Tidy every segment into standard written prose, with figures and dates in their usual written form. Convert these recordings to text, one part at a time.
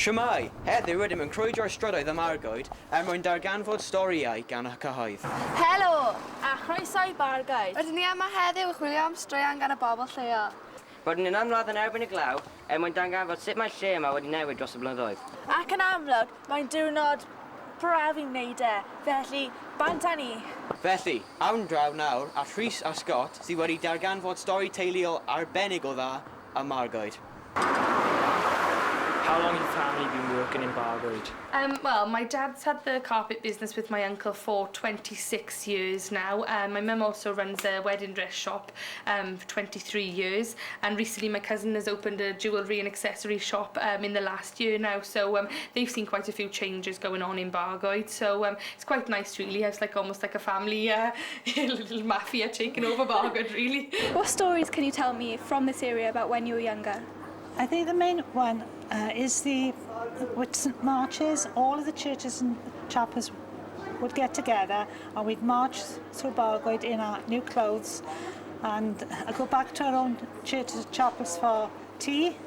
Siwmai, heddiw rydym yn crwydro'r strydoedd y Bargoed mwyn darganfod storïau gan y cyhoedd. Helo, a chroeso i Bargoed. Rydyn ni yma heddiw chwilio am straeon gan y bobl lleol. Rydyn ni'n amladd yn erbyn y glaw mwyn darganfod sut mae'r lle yma wedi newid dros y blynyddoedd. Ac yn amlwg, mae'n diwrnod braf i wneud felly bant â ni. Felly, awn draw nawr a Rhys a Scott sydd wedi darganfod stori teuluol arbennig o dda ym Bargoed. How long have your family been working in Bargoed? Well, my dad's had the carpet business with my uncle for 26 years now. My mum also runs a wedding dress shop for 23 years. And recently my cousin has opened a jewellery and accessory shop in the last year now. So they've seen quite a few changes going on in Bargoed. So it's quite nice, really. It's like almost like a family little mafia taking over Bargoed, really. What stories can you tell me from this area about when you were younger? I think the main one is with St Marches. All of the churches and chapels would get together and we'd march through Bargoed in our new clothes and go back to our own churches and chapels for tea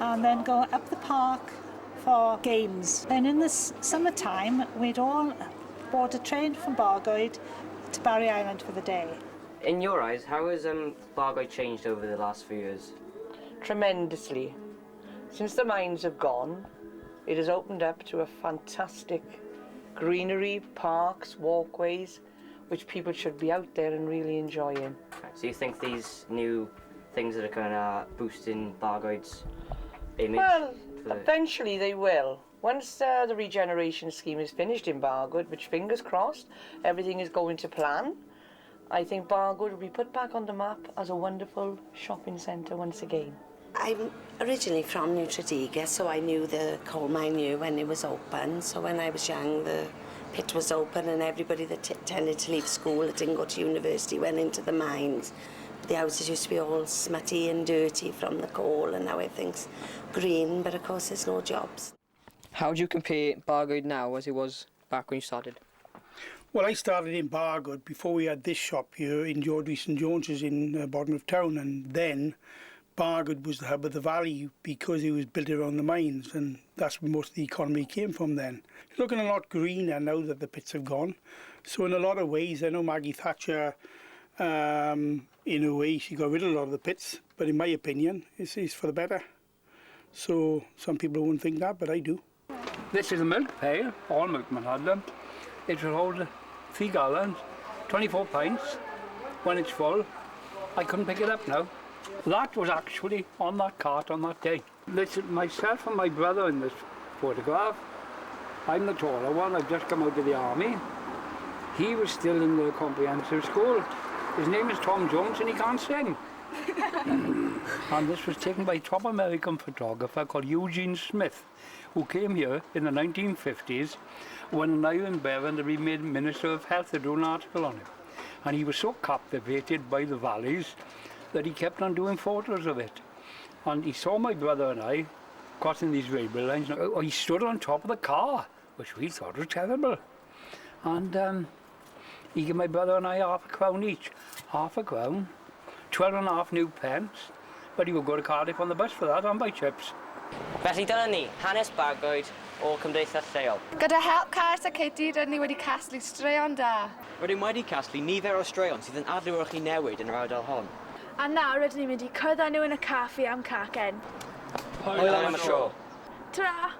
and then go up the park for games. Then in the summertime we'd all board a train from Bargoed to Barry Island for the day. In your eyes, how has Bargoed changed over the last few years? Tremendously. Since the mines have gone, it has opened up to a fantastic greenery, parks, walkways, which people should be out there and really enjoying. So you think these new things that are kind of boosting Bargoed's image? Well, eventually they will. Once the regeneration scheme is finished in Bargoed, which fingers crossed, everything is going to plan, I think Bargoed will be put back on the map as a wonderful shopping centre once again. I'm originally from New Tredigga, so I knew the coal mine here when it was open. So when I was young, the pit was open and everybody that tended to leave school, that didn't go to university, went into the mines. The houses used to be all smutty and dirty from the coal, and now everything's green, but of course there's no jobs. How do you compare Bargoed now as it was back when you started? Well, I started in Bargoed before we had this shop here in George St Jones's in the bottom of town, and then Bargoed was the hub of the valley because it was built around the mines, and that's where most of the economy came from then. It's looking a lot greener now that the pits have gone. So in a lot of ways, I know Maggie Thatcher, in a way, she got rid of a lot of the pits, but in my opinion, it's for the better. So some people wouldn't think that, but I do. This is a milk pail, all milkmen had them. It will hold 3 gallons, 24 pints. When it's full, I couldn't pick it up now. That was actually on that cart on that day. Listen, myself and my brother in this photograph. I'm the taller one, I've just come out of the army. He was still in the comprehensive school. His name is Tom Jones and he can't sing. And this was taken by a top American photographer called Eugene Smith, who came here in the 1950s when an Iron Baron had been made Minister of Health to do an article on him. And he was so captivated by the valleys that he kept on doing photos of it. And he saw my brother and I crossing these railway lines. He stood on top of the car, which we thought was terrible. And he gave my brother and I £0.50 each. £0.50, 12.5 new pence, but he would go to Cardiff on the bus for that and buy chips. Felly dyna ni, hanes Bargoed o Cymdeithas Lleol. Gyda help Caris a Katie, rydyn ni wedi casglu straeon da. Rydym wedi casglu nifer o straeon sydd yn adlewyrchu newid yn yr ardal hon. A nawr rydyn ni'n mynd i cyrraedd nhw yn y caffi am cacen. Hwyl am y tro. Tara!